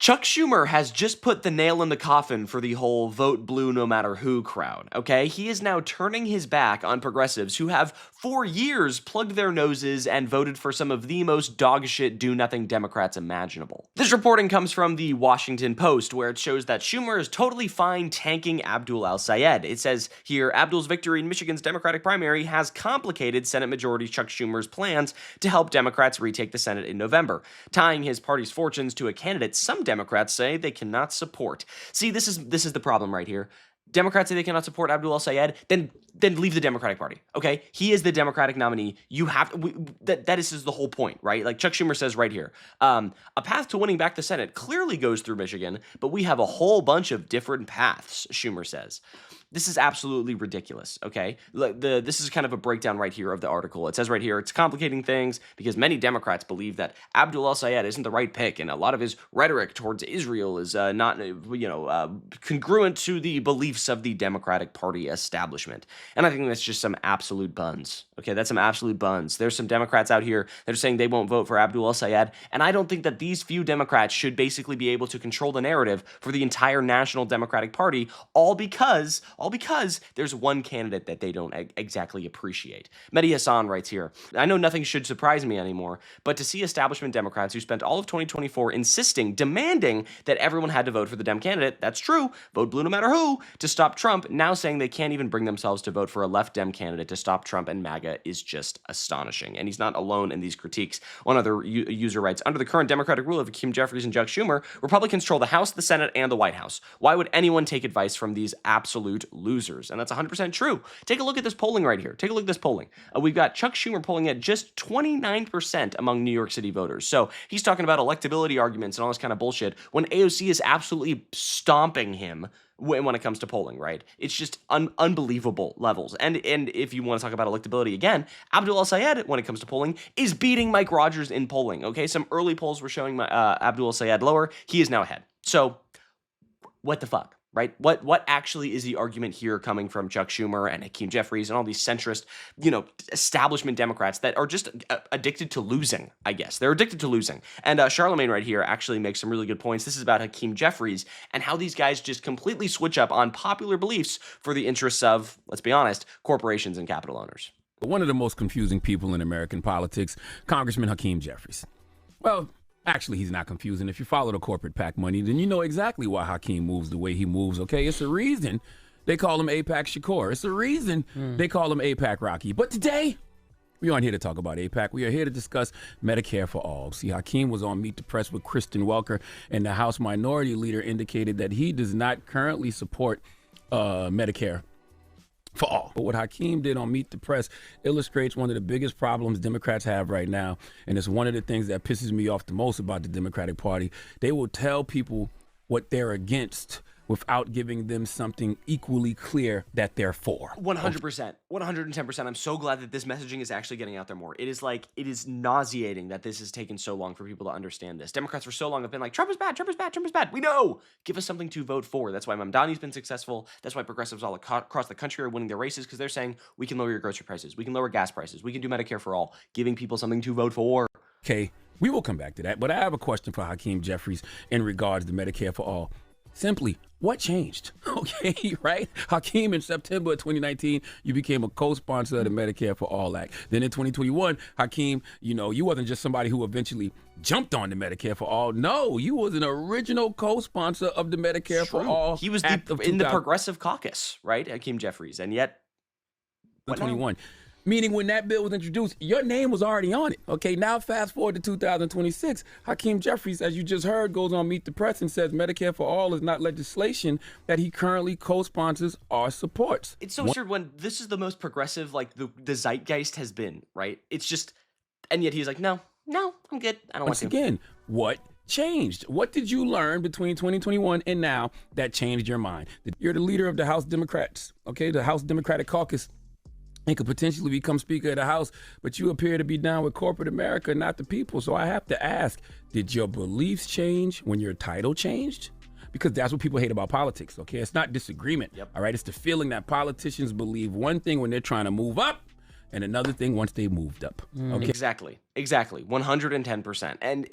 Chuck Schumer has just put the nail in the coffin for the whole vote blue no matter who crowd, okay? He is now turning his back on progressives who have for years plugged their noses and voted for some of the most dogshit do-nothing Democrats imaginable. This reporting comes from the Washington Post, where it shows that Schumer is totally fine tanking Abdul El-Sayed. It says here, Abdul's victory in Michigan's Democratic primary has complicated Senate Majority Chuck Schumer's plans to help Democrats retake the Senate in November, tying his party's fortunes to a candidate some Democrats say they cannot support. See, this is the problem right here. Democrats say they cannot support Abdul El-Sayed, then leave the Democratic Party, okay? He is the Democratic nominee. You have that is the whole point, right? Like Chuck Schumer says right here, a path to winning back the Senate clearly goes through Michigan, but we have a whole bunch of different paths, Schumer says. This is absolutely ridiculous, okay? This is kind of a breakdown right here of the article. It says right here, it's complicating things because many Democrats believe that Abdul El-Sayed isn't the right pick, and a lot of his rhetoric towards Israel is not, congruent to the beliefs of the Democratic Party establishment. And I think that's just some absolute buns, okay? That's some absolute buns. There's some Democrats out here that are saying they won't vote for Abdul El-Sayed, and I don't think that these few Democrats should basically be able to control the narrative for the entire National Democratic Party, all because there's one candidate that they don't exactly appreciate. Mehdi Hassan writes here, I know nothing should surprise me anymore, but to see establishment Democrats who spent all of 2024 demanding that everyone had to vote for the Dem candidate, that's true, vote blue no matter who, to stop Trump, now saying they can't even bring themselves to vote for a left Dem candidate to stop Trump and MAGA is just astonishing. And he's not alone in these critiques. One other user writes, under the current Democratic rule of Hakeem Jeffries and Chuck Schumer, Republicans control the House, the Senate, and the White House. Why would anyone take advice from these absolute losers? And that's 100% true. Take a look at this polling right here. Take a look at this polling. We've got Chuck Schumer polling at just 29% among New York City voters. So he's talking about electability arguments and all this kind of bullshit when AOC is absolutely stomping him when it comes to polling, right? It's just unbelievable levels. And if you want to talk about electability again, Abdul El-Sayed, when it comes to polling, is beating Mike Rogers in polling, okay? Some early polls were showing Abdul El-Sayed lower. He is now ahead. So what the fuck? Right? What actually is the argument here coming from Chuck Schumer and Hakeem Jeffries and all these centrist, establishment Democrats that are just addicted to losing, I guess. They're addicted to losing. And Charlemagne right here actually makes some really good points. This is about Hakeem Jeffries and how these guys just completely switch up on popular beliefs for the interests of, let's be honest, corporations and capital owners. One of the most confusing people in American politics, Congressman Hakeem Jeffries. Well, actually, he's not confusing. If you follow the corporate PAC money, then you know exactly why Hakeem moves the way he moves, okay? It's a reason they call him AIPAC Shakur. It's a reason they call him AIPAC Rocky. But today, we aren't here to talk about AIPAC. We are here to discuss Medicare for All. See, Hakeem was on Meet the Press with Kristen Welker, and the House Minority Leader indicated that he does not currently support Medicare for all. But what Hakeem did on Meet the Press illustrates one of the biggest problems Democrats have right now. And it's one of the things that pisses me off the most about the Democratic Party. They will tell people what they're against without giving them something equally clear that they're for. 100%. 110%. I'm so glad that this messaging is actually getting out there more. It is nauseating that this has taken so long for people to understand this. Democrats for so long have been like, Trump is bad, Trump is bad, Trump is bad. We know. Give us something to vote for. That's why Mamdani's been successful. That's why progressives all across the country are winning their races, because they're saying, we can lower your grocery prices. We can lower gas prices. We can do Medicare for all, giving people something to vote for. Okay, we will come back to that. But I have a question for Hakeem Jeffries in regards to Medicare for all. Simply, what changed? Okay, right? Hakeem, in September of 2019, you became a co-sponsor of the Medicare for All Act. Then in 2021, Hakeem, you wasn't just somebody who eventually jumped on the Medicare for All. No, you was an original co-sponsor of the Medicare for All. He was in the Progressive Caucus, right? Hakeem Jeffries. And yet, 2021. Meaning when that bill was introduced, your name was already on it. Okay, now fast forward to 2026. Hakeem Jeffries, as you just heard, goes on Meet the Press and says Medicare for All is not legislation that he currently co-sponsors or supports. It's so absurd when this is the most progressive, the zeitgeist has been, right? It's just, and yet he's like, no, I'm good. I don't want to. Once again, what changed? What did you learn between 2021 and now that changed your mind? You're the leader of the House Democrats, okay, the House Democratic Caucus. And could potentially become Speaker of the House, but you appear to be down with corporate America, not the people. So I have to ask, did your beliefs change when your title changed? Because that's what people hate about politics, okay? It's not disagreement, all right? It's the feeling that politicians believe one thing when they're trying to move up, and another thing once they moved up. Okay. Exactly. 110%. And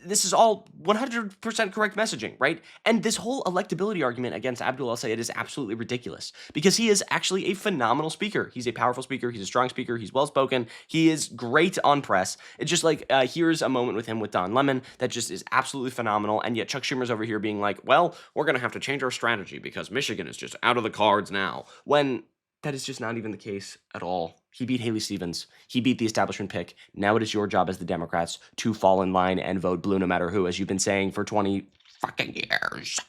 this is all 100% correct messaging, right? And this whole electability argument against Abdul El-Sayed is absolutely ridiculous because he is actually a phenomenal speaker. He's a powerful speaker. He's a strong speaker. He's well-spoken. He is great on press. It's just like, here's a moment with him with Don Lemon that just is absolutely phenomenal. And yet Chuck Schumer's over here being like, well, we're going to have to change our strategy because Michigan is just out of the cards now. When that is just not even the case at all. He beat Haley Stevens. He beat the establishment pick. Now it is your job as the Democrats to fall in line and vote blue no matter who, as you've been saying for 20 fucking years.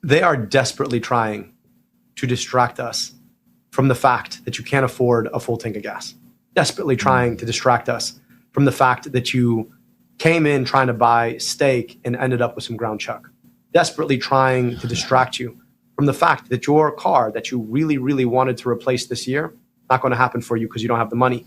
They are desperately trying to distract us from the fact that you can't afford a full tank of gas. Desperately trying to distract us from the fact that you came in trying to buy steak and ended up with some ground chuck. Desperately trying to distract you from the fact that your car that you really, really wanted to replace this year, not going to happen for you because you don't have the money.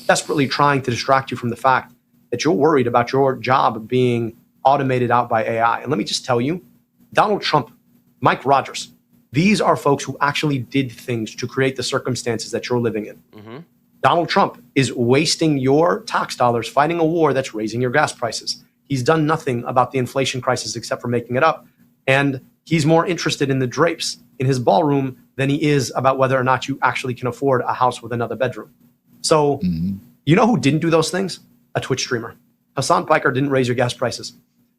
Desperately trying to distract you from the fact that you're worried about your job being automated out by AI. And let me just tell you, Donald Trump, Mike Rogers, these are folks who actually did things to create the circumstances that you're living in. Mm-hmm. Donald Trump is wasting your tax dollars fighting a war that's raising your gas prices. He's done nothing about the inflation crisis except for making it up. And he's more interested in the drapes in his ballroom than he is about whether or not you actually can afford a house with another bedroom. So, you know who didn't do those things? A Twitch streamer. Hassan Piker didn't raise your gas prices.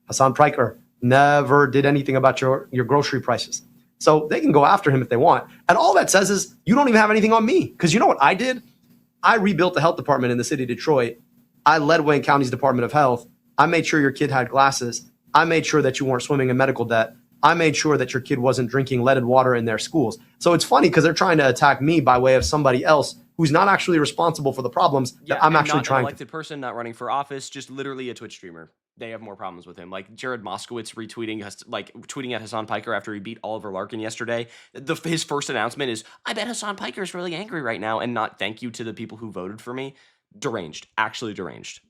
Hassan Piker never did anything about your grocery prices. So they can go after him if they want. And all that says is you don't even have anything on me. Because you know what I did? I rebuilt the health department in the city of Detroit. I led Wayne County's Department of Health. I made sure your kid had glasses. I made sure that you weren't swimming in medical debt. I made sure that your kid wasn't drinking leaded water in their schools. So it's funny because they're trying to attack me by way of somebody else who's not actually responsible for the problems that I'm actually trying to. Not an elected person, not running for office, just literally a Twitch streamer. They have more problems with him. Like Jared Moskowitz tweeting at Hassan Piker after he beat Oliver Larkin yesterday. His first announcement is, I bet Hassan Piker is really angry right now, and not thank you to the people who voted for me. Deranged. Actually deranged.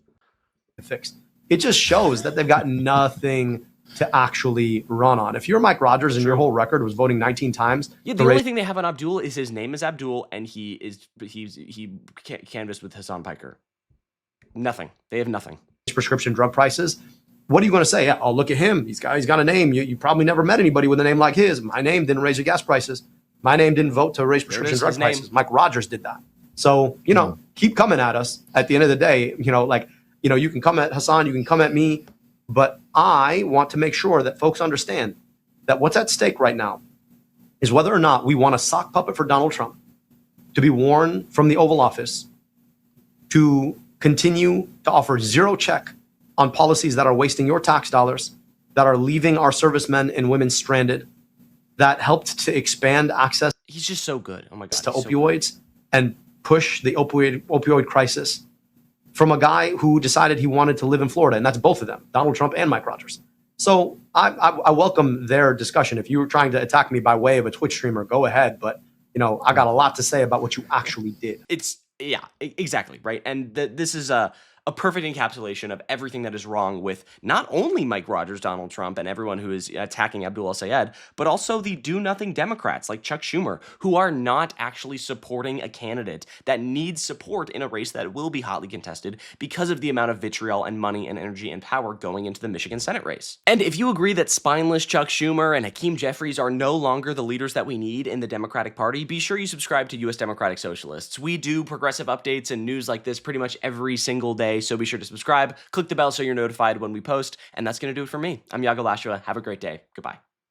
Fixed. It just shows that they've got nothing to actually run on. If you're Mike Rogers and your whole record was voting 19 times. Yeah, the only thing they have on Abdul is his name is Abdul, and he canvassed with Hassan Piker. Nothing. They have nothing. Prescription drug prices. What are you going to say? Yeah, oh, look at him. He's got a name. You probably never met anybody with a name like his. My name didn't raise your gas prices. My name didn't vote to raise prescription drug prices. Mike Rogers did that. So, keep coming at us. At the end of the day, you can come at Hassan, you can come at me, but I want to make sure that folks understand that what's at stake right now is whether or not we want a sock puppet for Donald Trump to be worn from the Oval Office to continue to offer zero check on policies that are wasting your tax dollars, that are leaving our servicemen and women stranded, that helped to expand access. He's just so good. Oh my God. To opioids and push the opioid crisis from a guy who decided he wanted to live in Florida, and that's both of them, Donald Trump and Mike Rogers. So I welcome their discussion. If you were trying to attack me by way of a Twitch streamer, go ahead. But, I got a lot to say about what you actually did. Yeah, exactly, right? And this is a perfect encapsulation of everything that is wrong with not only Mike Rogers, Donald Trump, and everyone who is attacking Abdul El-Sayed, but also the do-nothing Democrats like Chuck Schumer, who are not actually supporting a candidate that needs support in a race that will be hotly contested because of the amount of vitriol and money and energy and power going into the Michigan Senate race. And if you agree that spineless Chuck Schumer and Hakeem Jeffries are no longer the leaders that we need in the Democratic Party, be sure you subscribe to U.S. Democratic Socialists. We do progressive updates and news like this pretty much every single day. So be sure to subscribe, click the bell so you're notified when we post, and that's going to do it for me. I'm Iago Lashua. Have a great day. Goodbye.